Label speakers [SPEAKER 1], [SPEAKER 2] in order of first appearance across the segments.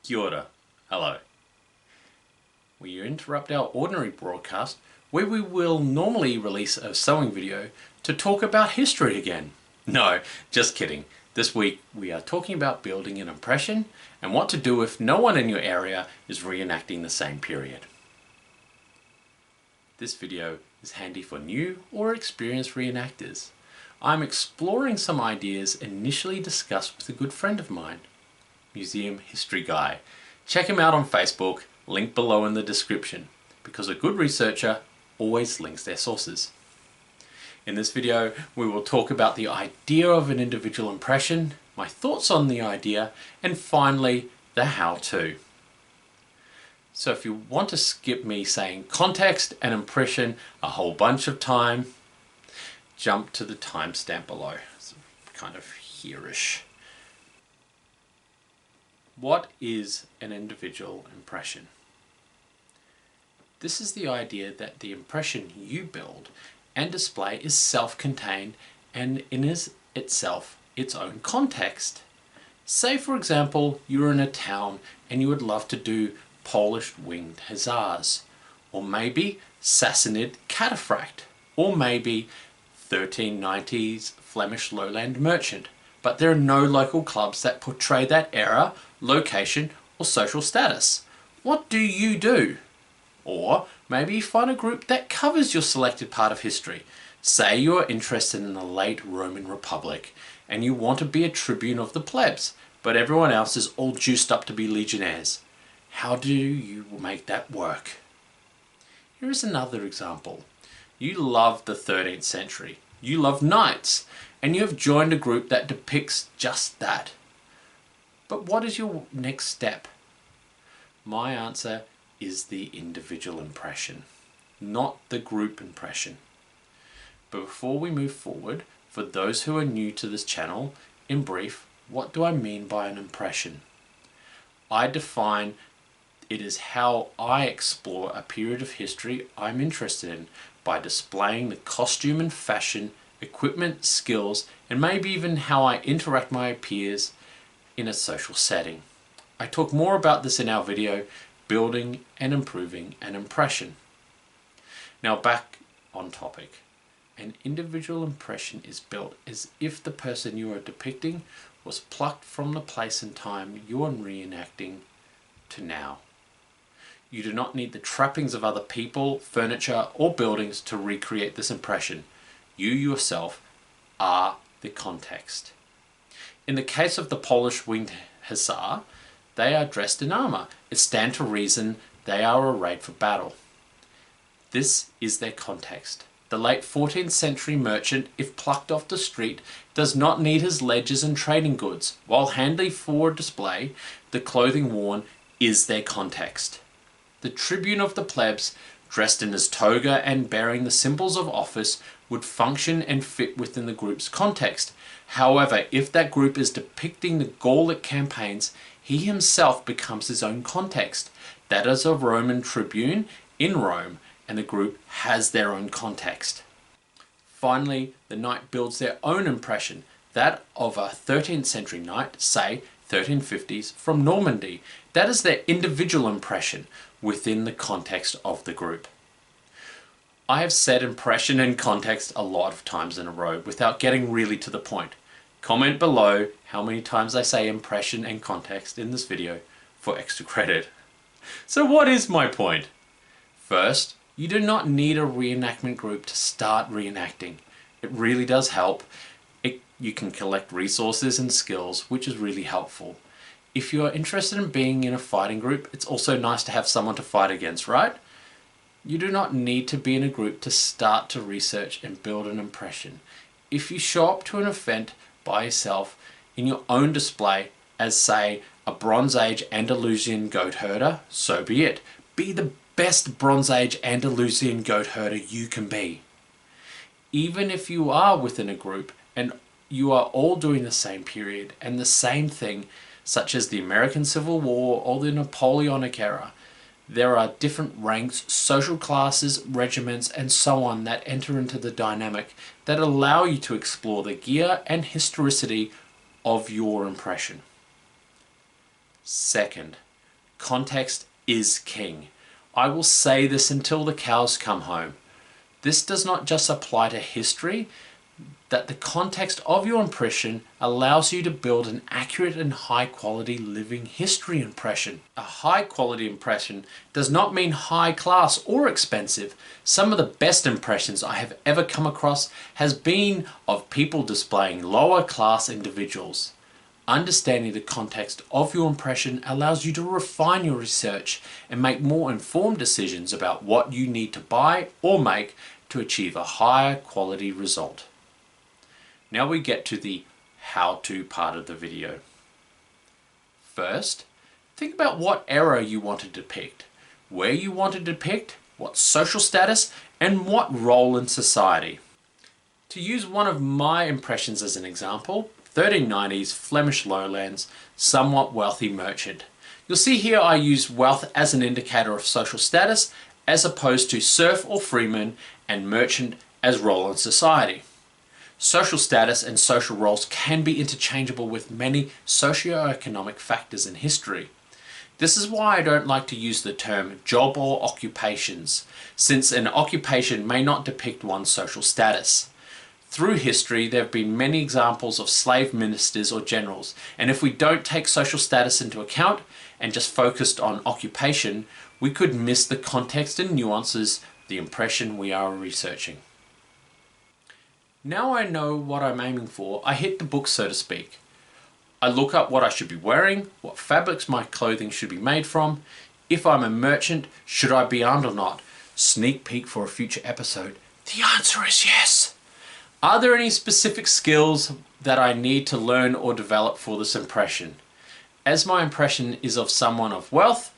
[SPEAKER 1] Kia ora. Hello. We interrupt our ordinary broadcast where we will normally release a sewing video to talk about history again. No, just kidding. This week we are talking about building an impression and what to do if no one in your area is reenacting the same period. This video is handy for new or experienced reenactors. I'm exploring some ideas initially discussed with a good friend of mine, Museum History Guy. Check him out on Facebook, link below in the description, because a good researcher always links their sources. In this video, we will talk about the idea of an individual impression, my thoughts on the idea, and finally, the how-to. So if you want to skip me saying context and impression a whole bunch of time, jump to the timestamp below. It's kind of here-ish. What is an individual impression? This is the idea that the impression you build and display is self-contained and in itself its own context. Say for example you're in a town and you would love to do Polish winged hussars, or maybe Sassanid cataphract, or maybe 1390s Flemish lowland merchant, but there are no local clubs that portray that era, location, or social status. What do you do? Or maybe you find a group that covers your selected part of history. Say you are interested in the late Roman Republic and you want to be a tribune of the plebs, but everyone else is all juiced up to be legionnaires. How do you make that work? Here is another example. You love the 13th century. You love knights, and you have joined a group that depicts just that. But what is your next step? My answer is the individual impression, not the group impression. But before we move forward, for those who are new to this channel, in brief, what do I mean by an impression? I define it as how I explore a period of history I'm interested in by displaying the costume and fashion, equipment, skills, and maybe even how I interact with my peers in a social setting. I talk more about this in our video, Building and Improving an Impression. Now back on topic. An individual impression is built as if the person you are depicting was plucked from the place and time you are reenacting to now. You do not need the trappings of other people, furniture, or buildings to recreate this impression. You yourself are the context. In the case of the Polish winged hussar, they are dressed in armor. It stands to reason they are arrayed for battle. This is their context. The late 14th century merchant, if plucked off the street, does not need his ledgers and trading goods. While handy for display, the clothing worn is their context. The tribune of the plebs, dressed in his toga and bearing the symbols of office, would function and fit within the group's context. However, if that group is depicting the Gallic campaigns, he himself becomes his own context. That is a Roman tribune in Rome, and the group has their own context. Finally, the knight builds their own impression, that of a 13th century knight, say 1350s, from Normandy. That is their individual impression within the context of the group. I have said impression and context a lot of times in a row without getting really to the point. Comment below how many times I say impression and context in this video for extra credit. So what is my point? First, you do not need a reenactment group to start reenacting. It really does help. You can collect resources and skills, which is really helpful. If you are interested in being in a fighting group, it's also nice to have someone to fight against, right? You do not need to be in a group to start to research and build an impression. If you show up to an event by yourself in your own display as, say, a Bronze Age Andalusian goat herder, so be it. Be the best Bronze Age Andalusian goat herder you can be. Even if you are within a group and you are all doing the same period and the same thing, such as the American Civil War or the Napoleonic era, there are different ranks, social classes, regiments, and so on that enter into the dynamic that allow you to explore the gear and historicity of your impression. Second, Context is king. I will say this until the cows come home. This does not just apply to history, that the context of your impression allows you to build an accurate and high quality living history impression. A high quality impression does not mean high class or expensive. Some of the best impressions I have ever come across has been of people displaying lower class individuals. Understanding the context of your impression allows you to refine your research and make more informed decisions about what you need to buy or make to achieve a higher quality result. Now we get to the how-to part of the video. First, think about what era you want to depict, where you want to depict, what social status, and what role in society. To use one of my impressions as an example, 1390s Flemish lowlands, somewhat wealthy merchant. You'll see here I use wealth as an indicator of social status as opposed to serf or freeman and merchant as role in society. Social status and social roles can be interchangeable with many socio-economic factors in history. This is why I don't like to use the term job or occupations, since an occupation may not depict one's social status. Through history, there have been many examples of slave ministers or generals, and if we don't take social status into account and just focused on occupation, we could miss the context and nuances of the impression we are researching. Now I know what I'm aiming for, I hit the book, so to speak. I look up what I should be wearing, what fabrics my clothing should be made from. If I'm a merchant, should I be armed or not? Sneak peek for a future episode. The answer is yes. Are there any specific skills that I need to learn or develop for this impression? As my impression is of someone of wealth,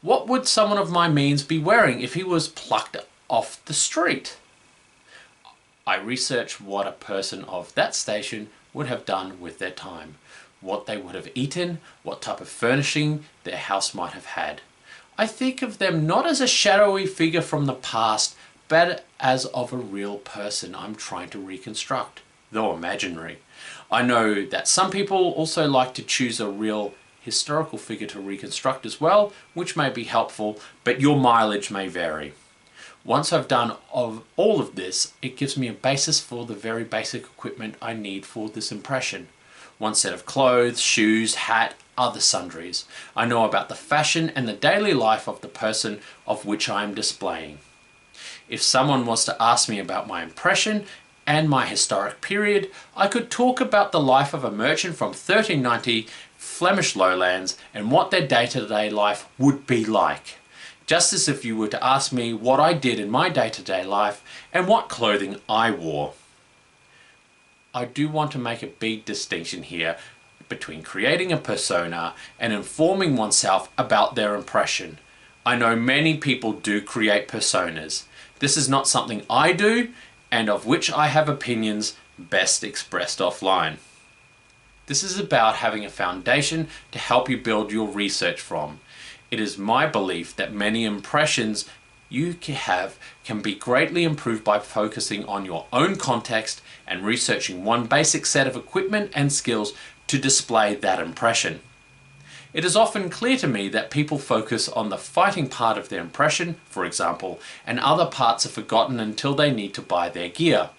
[SPEAKER 1] what would someone of my means be wearing if he was plucked off the street? I research what a person of that station would have done with their time, what they would have eaten, what type of furnishing their house might have had. I think of them not as a shadowy figure from the past, but as of a real person I'm trying to reconstruct, though imaginary. I know that some people also like to choose a real historical figure to reconstruct as well, which may be helpful, but your mileage may vary. Once I've done all of this, it gives me a basis for the very basic equipment I need for this impression. One set of clothes, shoes, hat, other sundries. I know about the fashion and the daily life of the person of which I am displaying. If someone was to ask me about my impression and my historic period, I could talk about the life of a merchant from 1390 Flemish lowlands and what their day-to-day life would be like. Just as if you were to ask me what I did in my day-to-day life and what clothing I wore. I do want to make a big distinction here between creating a persona and informing oneself about their impression. I know many people do create personas. This is not something I do, and of which I have opinions best expressed offline. This is about having a foundation to help you build your research from. It is my belief that many impressions you have can be greatly improved by focusing on your own context and researching one basic set of equipment and skills to display that impression. It is often clear to me that people focus on the fighting part of their impression, for example, and other parts are forgotten until they need to buy their gear.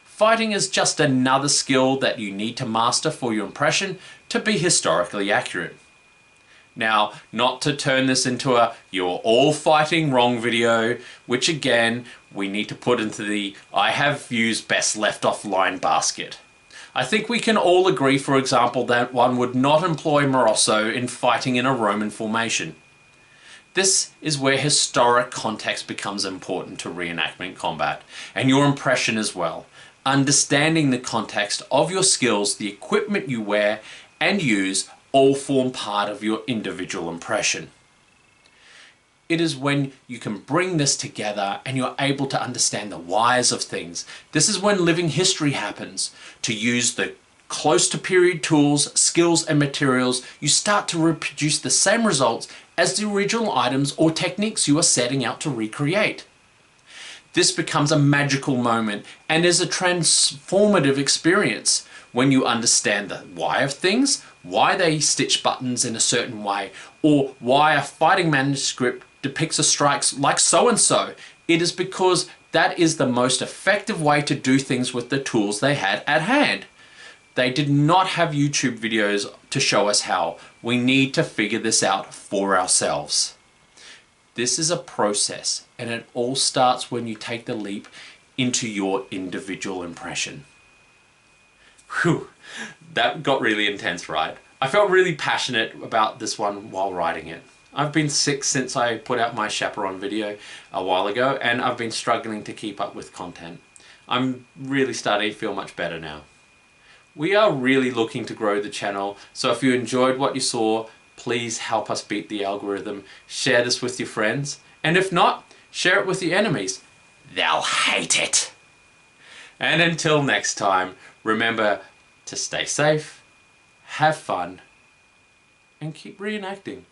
[SPEAKER 1] Fighting is just another skill that you need to master for your impression to be historically accurate. Now, not to turn this into a "you're all fighting wrong" video, which again, we need to put into the "I have views best left offline" basket. I think we can all agree, for example, that one would not employ Morosso in fighting in a Roman formation. This is where historic context becomes important to reenactment combat, and your impression as well. Understanding the context of your skills, the equipment you wear and use, all form part of your individual impression. It is when you can bring this together and you're able to understand the whys of things. This is when living history happens. To use the close to period tools, skills and materials, you start to reproduce the same results as the original items or techniques you are setting out to recreate. This becomes a magical moment and is a transformative experience. when you understand the why of things, why they stitch buttons in a certain way, or why a fighting manuscript depicts a strike like so-and-so. It is because that is the most effective way to do things with the tools they had at hand. They did not have YouTube videos to show us how. We need to figure this out for ourselves. This is a process, and it all starts when you take the leap into your individual impression. Whew, that got really intense, right? I felt really passionate about this one while writing it. I've been sick since I put out my chaperone video a while ago, and I've been struggling to keep up with content. I'm really starting to feel much better now. We are really looking to grow the channel, so if you enjoyed what you saw, please help us beat the algorithm. Share this with your friends, and if not, share it with your enemies. They'll hate it. And until next time, remember to stay safe, have fun, and keep reenacting.